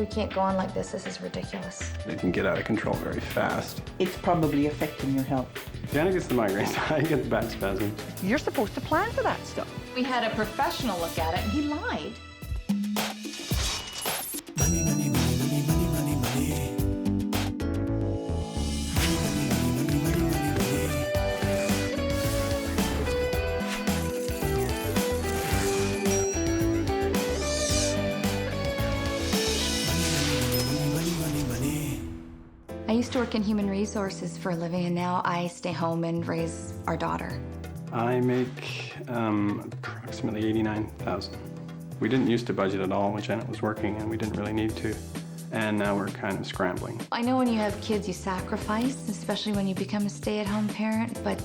We can't go on like this. This is ridiculous. It can get out of control very fast. It's probably affecting your health. Janet gets the migraines, I get the back spasms. You're supposed to plan for that stuff. We had a professional look at it, and he lied. Money, money, money, money, money, money, money. I used to work in human resources for a living, and now I stay home and raise our daughter. I make approximately $89,000. We didn't used to budget at all when Janet was working, and we didn't really need to. And now we're kind of scrambling. I know when you have kids, you sacrifice, especially when you become a stay-at-home parent, but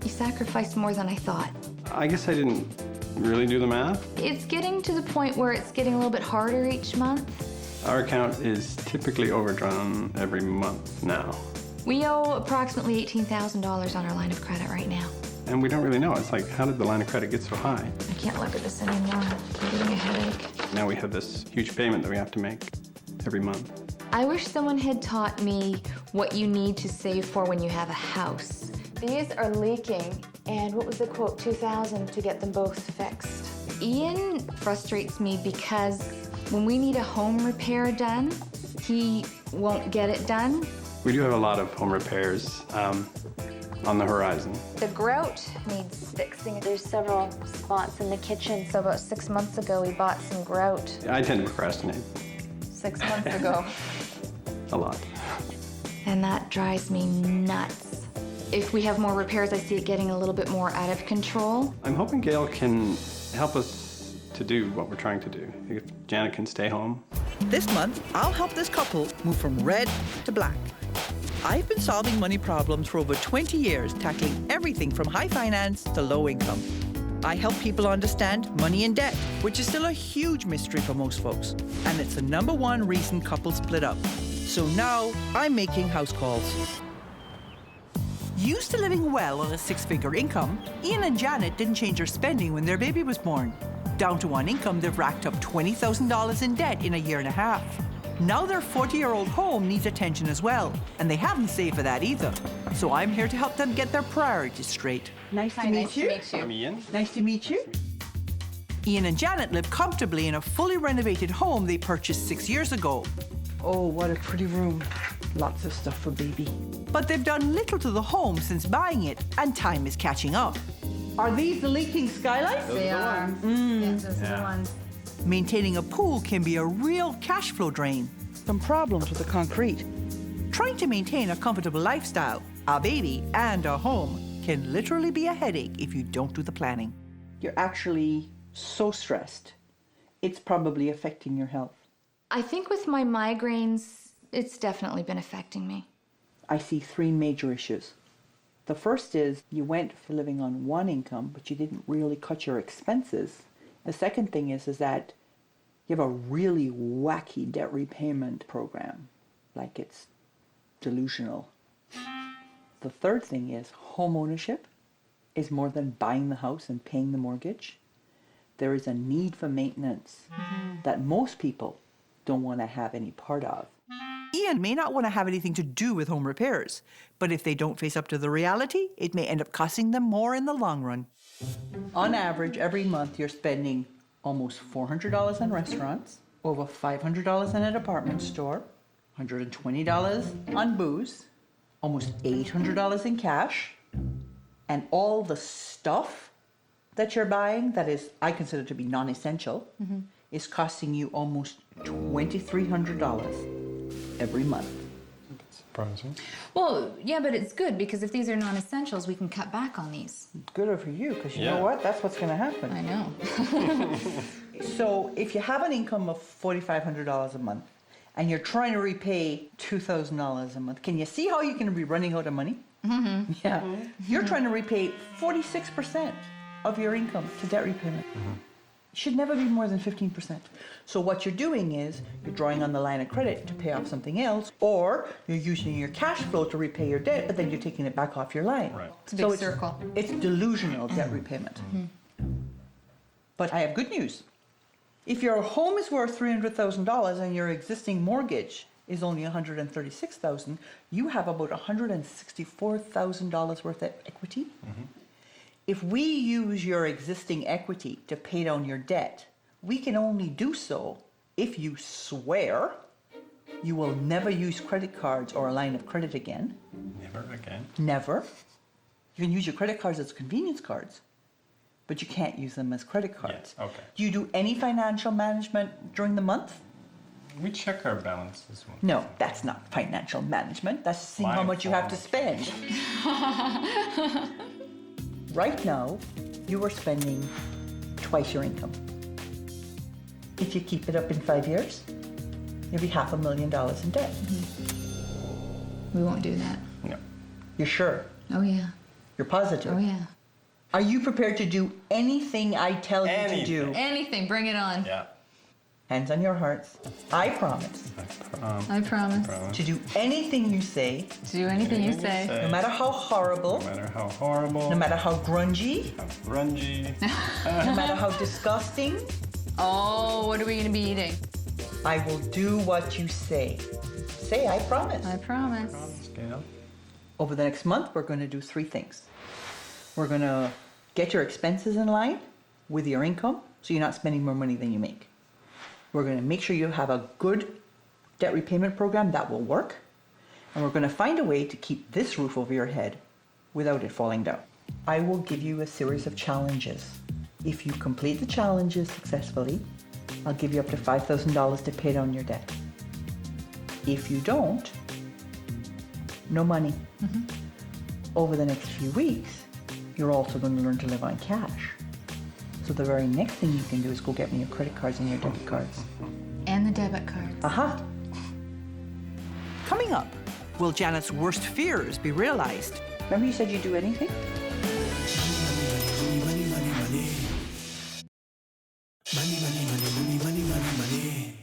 you sacrifice more than I thought. I guess I didn't really do the math. It's getting to the point where it's getting a little bit harder each month. Our account is typically overdrawn every month now. We owe approximately $18,000 on our line of credit right now. And we don't really know. It's like, how did the line of credit get so high? I can't look at this anymore. I'm getting a headache. Now we have this huge payment that we have to make every month. I wish someone had taught me what you need to save for when you have a house. These are leaking, and what was the quote, $2,000 to get them both fixed. Ian frustrates me because when we need a home repair done, he won't get it done. We do have a lot of home repairs on the horizon. The grout needs fixing. There's several spots in the kitchen. So about 6 months ago, we bought some grout. I tend to procrastinate 6 months ago. a lot. And that drives me nuts. If we have more repairs, I see it getting a little bit more out of control. I'm hoping Gail can help us to do what we're trying to do. If Janet can stay home. This month, I'll help this couple move from red to black. I've been solving money problems for over 20 years, tackling everything from high finance to low income. I help people understand money and debt, which is still a huge mystery for most folks. And it's the #1 reason couples split up. So now I'm making house calls. Used to living well on a 6-figure income, Ian and Janet didn't change their spending when their baby was born. Down to one income, they've racked up $20,000 in debt in a year and a half. Now their 40-year-old home needs attention as well, and they haven't saved for that either. So I'm here to help them get their priorities straight. Nice to meet you. I'm Ian. Nice to meet you. Ian and Janet live comfortably in a fully renovated home they purchased 6 years ago. Oh, what a pretty room. Lots of stuff for baby. But they've done little to the home since buying it, and time is catching up. Are these the leaking skylights? They are. Yes, those are the ones. Maintaining a pool can be a real cash flow drain. Some problems with the concrete. Trying to maintain a comfortable lifestyle, a baby, and a home can literally be a headache if you don't do the planning. You're actually so stressed. It's probably affecting your health. I think with my migraines, it's definitely been affecting me. I see 3 major issues. The first is you went for living on one income, but you didn't really cut your expenses. The second thing is that you have a really wacky debt repayment program, like it's delusional. The third thing is home ownership is more than buying the house and paying the mortgage. There is a need for maintenance that most people don't want to have any part of. Ian may not want to have anything to do with home repairs, but if they don't face up to the reality, it may end up costing them more in the long run. On average, every month you're spending almost $400 on restaurants, over $500 in a department store, $120 on booze, almost $800 in cash, and all the stuff that you're buying that is, I consider to be non-essential, is costing you almost $2,300 every month. Surprising. Well, yeah, but it's good because if these are non-essentials, we can cut back on these. Good for you, because you know what? That's what's going to happen. I know. So if you have an income of $4,500 a month and you're trying to repay $2,000 a month, can you see how you can be running out of money? Yeah. You're trying to repay 46% of your income to debt repayment. Should never be more than 15%. So what you're doing is you're drawing on the line of credit to pay off something else, or you're using your cash flow to repay your debt, but then you're taking it back off your line. Right. It's a big circle. It's delusional debt repayment. But I have good news. If your home is worth $300,000 and your existing mortgage is only $136,000, you have about $164,000 worth of equity. If we use your existing equity to pay down your debt, we can only do so if you swear you will never use credit cards or a line of credit again. Never again. Never. You can use your credit cards as convenience cards, but you can't use them as credit cards. Yes, okay. Do you do any financial management during the month? We check our balances. No, that's not financial management. That's seeing how much you have to spend. Right now, you are spending twice your income. If you keep it up in 5 years, you'll be $500,000 in debt. We won't do that. No. You're sure? Oh, yeah. You're positive? Oh, yeah. Are you prepared to do anything I tell you to do? Anything, bring it on. Yeah. Hands on your hearts. I promise I promise. to do anything you say, To do anything you say. no matter how horrible, No matter how horrible. no matter how grungy, how grungy. no matter how disgusting, Oh, what are we going to be eating? I will do what you say. Say, I promise. I promise. Gail. Over the next month, we're going to do 3 things. We're going to get your expenses in line with your income so you're not spending more money than you make. We're going to make sure you have a good debt repayment program that will work. And we're going to find a way to keep this roof over your head without it falling down. I will give you a series of challenges. If you complete the challenges successfully, I'll give you up to $5,000 to pay down your debt. If you don't, no money. Over the next few weeks, you're also going to learn to live on cash. So the very next thing you can do is go get me your credit cards and your debit cards. And the debit cards. Aha! Coming up, will Janet's worst fears be realized? Remember you said you'd do anything? Money, money, money. Money, money, money, money, money, money, money.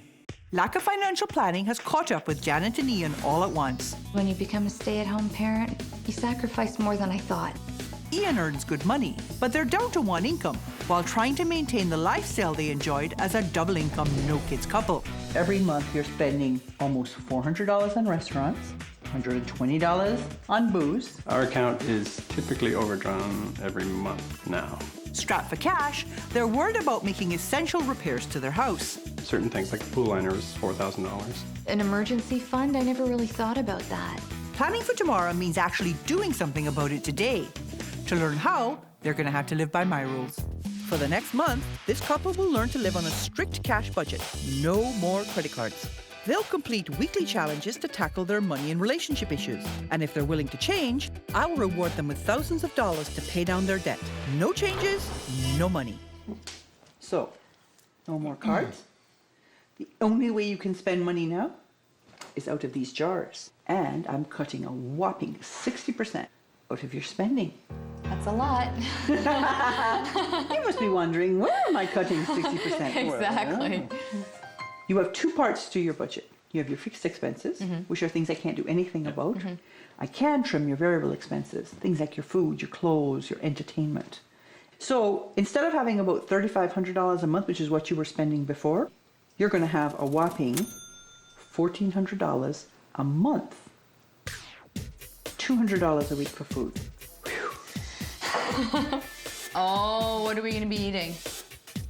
Lack of financial planning has caught up with Janet and Ian all at once. When you become a stay-at-home parent, you sacrifice more than I thought. Ian earns good money, but they're down to 1 income while trying to maintain the lifestyle they enjoyed as a double income, no kids couple. Every month you're spending almost $400 on restaurants, $120 on booze. Our account is typically overdrawn every month now. Strapped for cash, they're worried about making essential repairs to their house. Certain things like the pool liner was $4,000. An emergency fund? I never really thought about that. Planning for tomorrow means actually doing something about it today. To learn how, they're going to have to live by my rules. For the next month, this couple will learn to live on a strict cash budget. No more credit cards. They'll complete weekly challenges to tackle their money and relationship issues. And if they're willing to change, I'll reward them with thousands of dollars to pay down their debt. No changes, no money. So, no more cards. The only way you can spend money now is out of these jars. And I'm cutting a whopping 60% out of your spending. That's a lot. You must be wondering, where am I cutting 60%? Exactly. You have 2 parts to your budget. You have your fixed expenses, which are things I can't do anything about. I can trim your variable expenses, things like your food, your clothes, your entertainment. So instead of having about $3,500 a month, which is what you were spending before, you're going to have a whopping $1,400 a month. $200 a week for food. Oh, what are we going to be eating?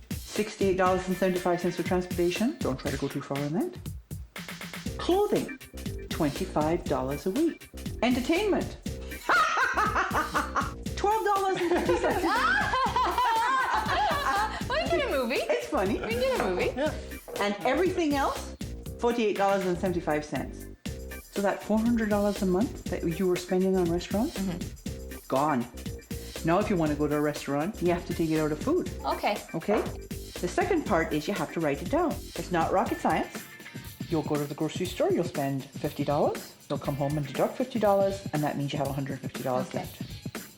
$68.75 for transportation. Don't try to go too far on that. Clothing, $25 a week. Entertainment, $12.50. We can get a movie. It's funny. We can get a movie. And everything else, $48.75. So that $400 a month that you were spending on restaurants, gone. Now if you want to go to a restaurant, you have to take it out of food. Okay. Okay? The second part is you have to write it down. It's not rocket science. You'll go to the grocery store, you'll spend $50. You'll come home and deduct $50, and that means you have $150 left.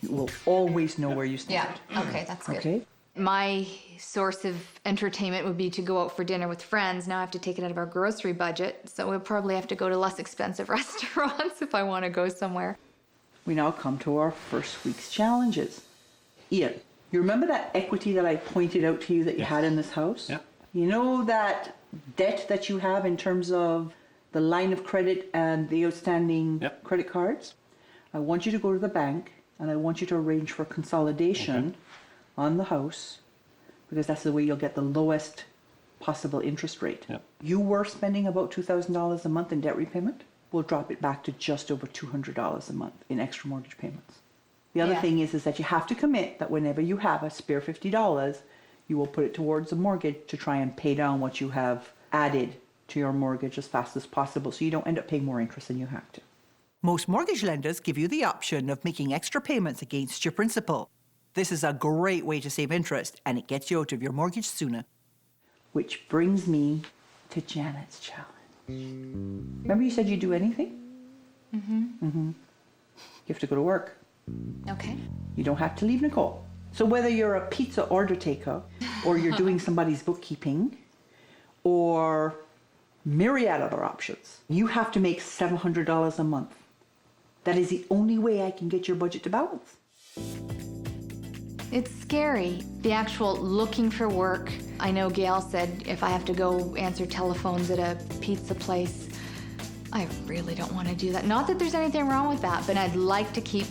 You will always know where you stand. Yeah. Okay, that's good. Okay? My source of entertainment would be to go out for dinner with friends. Now I have to take it out of our grocery budget, so we'll probably have to go to less expensive restaurants if I want to go somewhere. We now come to our first week's challenges. Ian, you remember that equity that I pointed out to you that you had in this house? Yeah. You know that debt that you have in terms of the line of credit and the outstanding Yep. credit cards? I want you to go to the bank and I want you to arrange for consolidation on the house, because that's the way you'll get the lowest possible interest rate. Yep. You were spending about $2,000 a month in debt repayment. We'll drop it back to just over $200 a month in extra mortgage payments. The other Yeah. thing is that you have to commit that whenever you have a spare $50, you will put it towards a mortgage to try and pay down what you have added to your mortgage as fast as possible, so you don't end up paying more interest than you have to. Most mortgage lenders give you the option of making extra payments against your principal. This is a great way to save interest, and it gets you out of your mortgage sooner. Which brings me to Janet's challenge. Remember you said you'd do anything? You have to go to work. Okay. You don't have to leave Nicole. So whether you're a pizza order taker or you're doing somebody's bookkeeping or myriad other options, you have to make $700 a month. That is the only way I can get your budget to balance. It's scary, the actual looking for work. I know Gail said if I have to go answer telephones at a pizza place, I really don't want to do that. Not that there's anything wrong with that, but I'd like to keep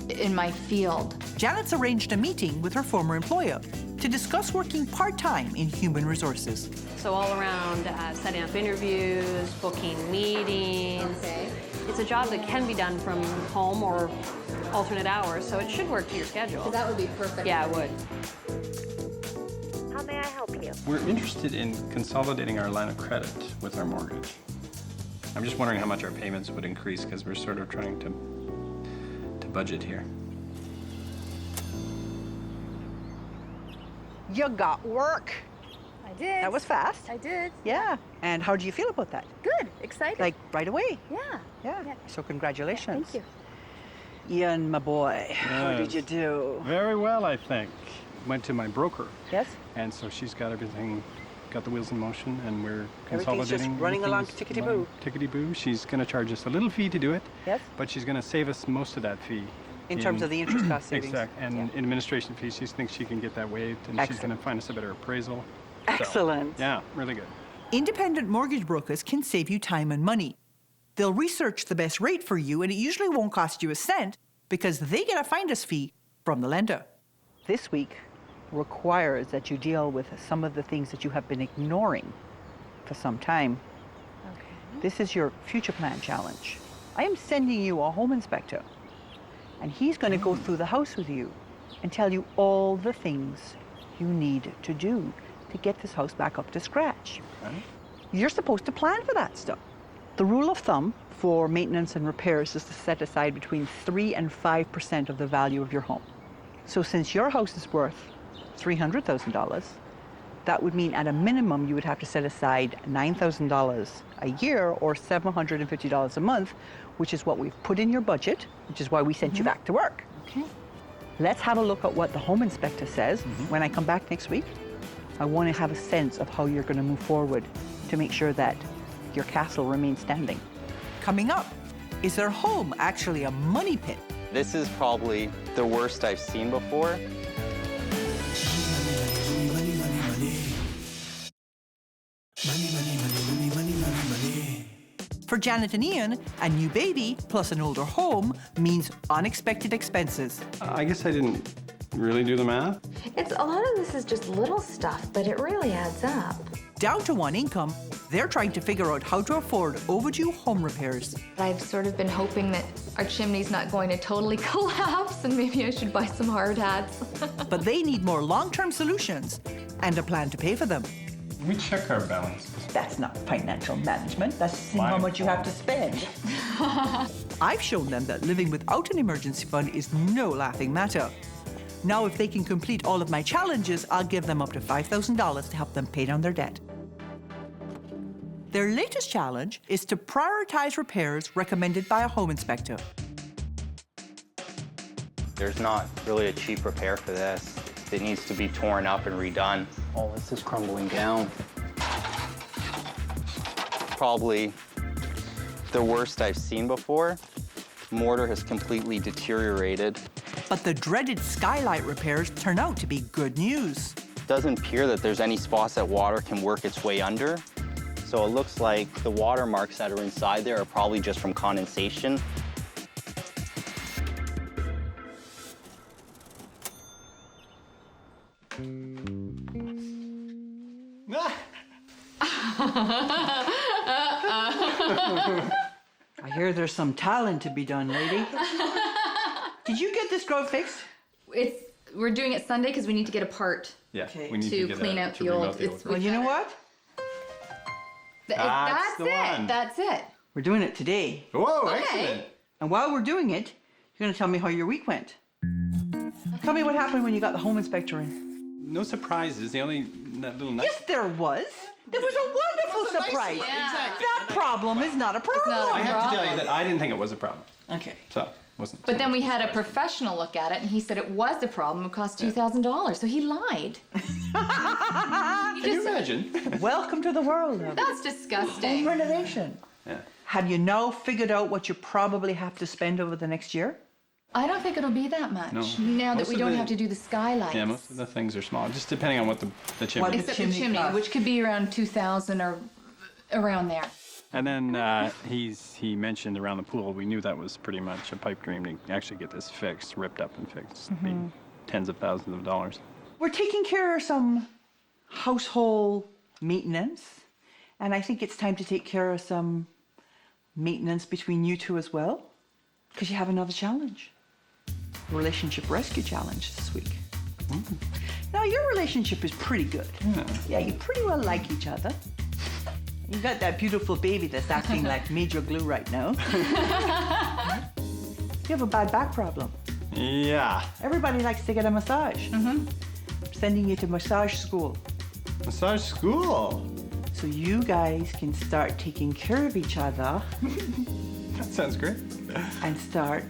in my field. Janet's arranged a meeting with her former employer to discuss working part-time in human resources. So all around setting up interviews, booking meetings. Okay. It's a job that can be done from home or alternate hours, so it should work to your schedule. That would be perfect. Yeah, it would. How may I help you? We're interested in consolidating our line of credit with our mortgage. I'm just wondering how much our payments would increase, because we're sort of trying to budget here. You got work. I did. That was fast. I did. Yeah. And how do you feel about that? Good. Excited. Like right away? yeah. Yeah. Yeah. So congratulations. Thank you. Ian, my boy, how did Yes. you do? Very well, I think. Went to my broker, Yes? and so she's got everything, got the wheels in motion, and we're Everything's consolidating. just running along everything's tickety-boo. running tickety-boo. She's going to charge us a little fee to do it, Yes? but she's going to save us most of that fee. In terms of the interest cost savings. Exact, and Yeah. in administration fees, she thinks she can get that waived, and she's Excellent. going to find us a better appraisal. So, Excellent. yeah, really good. Independent mortgage brokers can save you time and money. They'll research the best rate for you, and it usually won't cost you a cent because they get a finder's fee from the lender. This week requires that you deal with some of the things that you have been ignoring for some time. Okay. This is your future plan challenge. I am sending you a home inspector, and he's going to go through the house with you and tell you all the things you need to do to get this house back up to scratch. Okay. You're supposed to plan for that stuff. The rule of thumb for maintenance and repairs is to set aside between 3 and 5% of the value of your home. So since your house is worth $300,000, that would mean at a minimum you would have to set aside $9,000 a year or $750 a month, which is what we've put in your budget, which is why we sent you back to work. Okay. Let's have a look at what the home inspector says when I come back next week. I want to have a sense of how you're going to move forward to make sure that your castle remains standing. Coming up, is their home actually a money pit? This is probably the worst I've seen before. Money, money, money, money. Money, money, money, money, money, money, money. For Janet and Ian, a new baby plus an older home means unexpected expenses. I guess I didn't really do the math. It's a lot of this is just little stuff, but it really adds up. Down to one income, they're trying to figure out how to afford overdue home repairs. I've sort of been hoping that our chimney's not going to totally collapse, and maybe I should buy some hard hats. But they need more long-term solutions and a plan to pay for them. We check our balances. That's not financial management. That's seeing how much you have to spend. I've shown them that living without an emergency fund is no laughing matter. Now, if they can complete all of my challenges, I'll give them up to $5,000 to help them pay down their debt. Their latest challenge is to prioritize repairs recommended by a home inspector. There's not really a cheap repair for this. It needs to be torn up and redone. All this is crumbling down. Probably the worst I've seen before. Mortar has completely deteriorated. But the dreaded skylight repairs turn out to be good news. doesn't appear that there's any spots that water can work its way under. So it looks like the water marks that are inside there are probably just from condensation. I hear there's some talent to be done, lady. Did you get this grout fixed? We're doing it Sunday because we need to get a part. Yeah, Okay. we need To get clean out the old- it's- Well, you know what? That's the it. one. That's it. We're doing it today. Whoa, Okay. excellent. And while we're doing it, you're going to tell me how your week went. Tell me what happened when you got the home inspector in. No surprises. The only that little nice. Yes, there was. There was a wonderful surprise. That problem is not a problem. I have to tell you that I didn't think it was a problem. Okay. So wasn't. But then we had a professional look at it, and he said it was a problem. It cost $2,000, so he lied. Can you imagine? Welcome to the world of That's home disgusting. renovation. Yeah. Have you now figured out what you probably have to spend over the next year? I don't think it'll be that much. No. Now that Most we of don't the- have to do the skylights. Yeah, most of the things are small, just depending on what the chimney. What is. Except the chimney chimney, cost. which could be around 2,000 or around there. And then he mentioned around the pool. We knew that was pretty much a pipe dream to actually get this fixed, ripped up and fixed. It'd be tens of thousands of dollars. We're taking care of some household maintenance, and I think it's time to take care of some maintenance between you two as well, because you have another challenge. Relationship rescue challenge this week. Now, your relationship is pretty good. Yeah, you pretty well like each other. You got that beautiful baby that's acting like major glue right now. You have a bad back problem. Yeah. Everybody likes to get a massage. Sending you to massage school Massage school. so you guys can start taking care of each other That sounds great. and start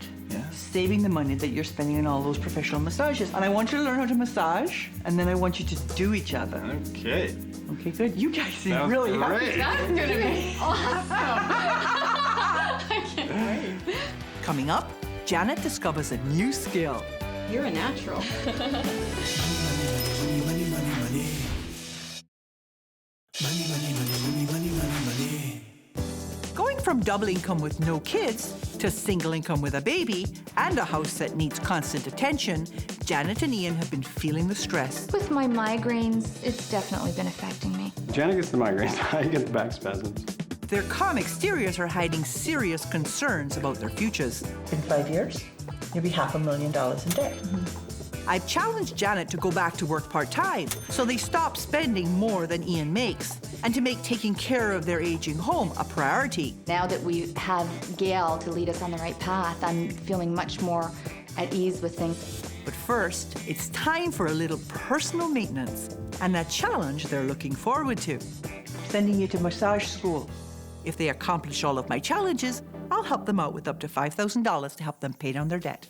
saving the money that you're spending on all those professional massages. And I want you to learn how to massage, and then I want you to do each other. Okay. Okay, good. You guys seem Sounds really happy. great. That's gonna be awesome. Coming up, Janet discovers a new skill. You're a natural. Money, money, money, money. Money, money, money, money, money, money, money. Going from double income with no kids to single income with a baby and a house that needs constant attention, Janet and Ian have been feeling the stress. With my migraines, it's definitely been affecting me. Janet gets the migraines. I get the back spasms. Their calm exteriors are hiding serious concerns about their futures. In 5 years, you'll be $500,000 in debt. I've challenged Janet to go back to work part-time so they stop spending more than Ian makes and to make taking care of their aging home a priority. Now that we have Gail to lead us on the right path, I'm feeling much more at ease with things. But first, it's time for a little personal maintenance and a challenge they're looking forward to. Sending you to massage school. If they accomplish all of my challenges, I'll help them out with up to $5,000 to help them pay down their debt.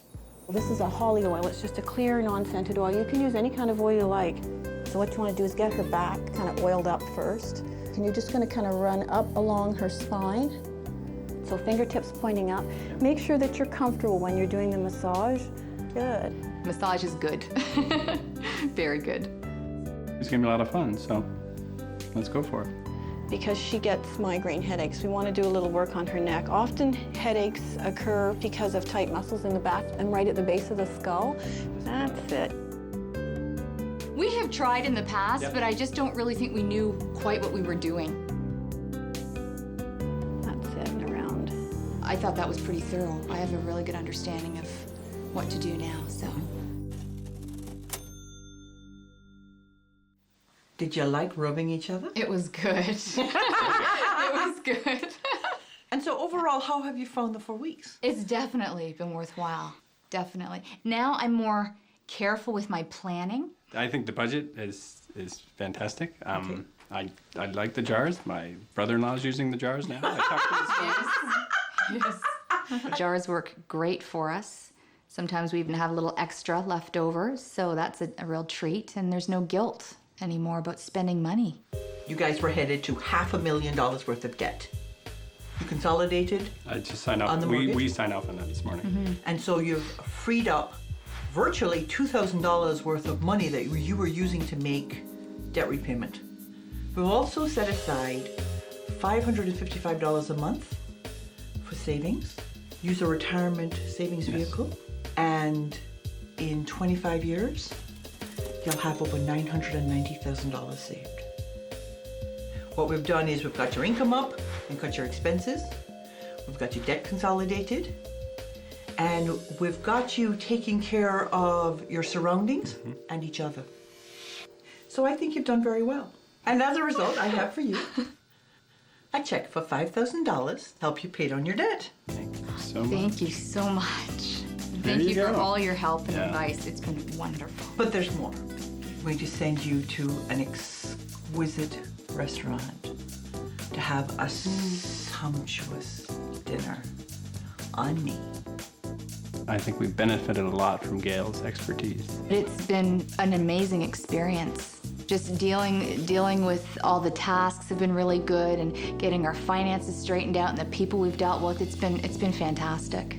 This is a holly oil. It's just a clear, non-scented oil. You can use any kind of oil you like. So what you want to do is get her back kind of oiled up first. And you're just going to kind of run up along her spine. So fingertips pointing up. Make sure that you're comfortable when you're doing the massage. Good. Massage is good. Very good. It's gonna be a lot of fun, so let's go for it. Because she gets migraine headaches, we want to do a little work on her neck. Often headaches occur because of tight muscles in the back and right at the base of the skull. That's it. We have tried in the past, but I just don't really think we knew quite what we were doing. That's it, and around. I thought that was pretty thorough. I have a really good understanding of what to do now, so. Did you like rubbing each other? It was good. It was good. And so overall, how have you found the 4 weeks? It's definitely been worthwhile. Definitely. Now I'm more careful with my planning. I think the budget is fantastic. I like the jars. My brother-in-law is using the jars now. I talked to this guy. Yes. Jars work great for us. Sometimes we even have a little extra left over, so that's a real treat, and there's no guilt anymore about spending money. You guys were headed to $500,000 worth of debt. You consolidated, I just signed On off. the We mortgage? signed off on that this morning. and so you've freed up virtually $2,000 worth of money that you were using to make debt repayment. We've also set aside $555 a month for savings, use a retirement savings vehicle, and in 25 years, you'll have over $990,000 saved. What we've done is we've got your income up and cut your expenses. We've got your debt consolidated. And we've got you taking care of your surroundings and each other. So I think you've done very well. And as a result, I have for you a check for $5,000 help you pay down your debt. Thank you so much. Thank you so much. There Thank you you for go. all your help and Yeah. advice. It's been wonderful. But there's more. I'm going to send you to an exquisite restaurant to have a sumptuous dinner on me. I think we've benefited a lot from Gail's expertise. It's been an amazing experience. Just dealing with all the tasks have been really good, and getting our finances straightened out and the people we've dealt with, it's been fantastic.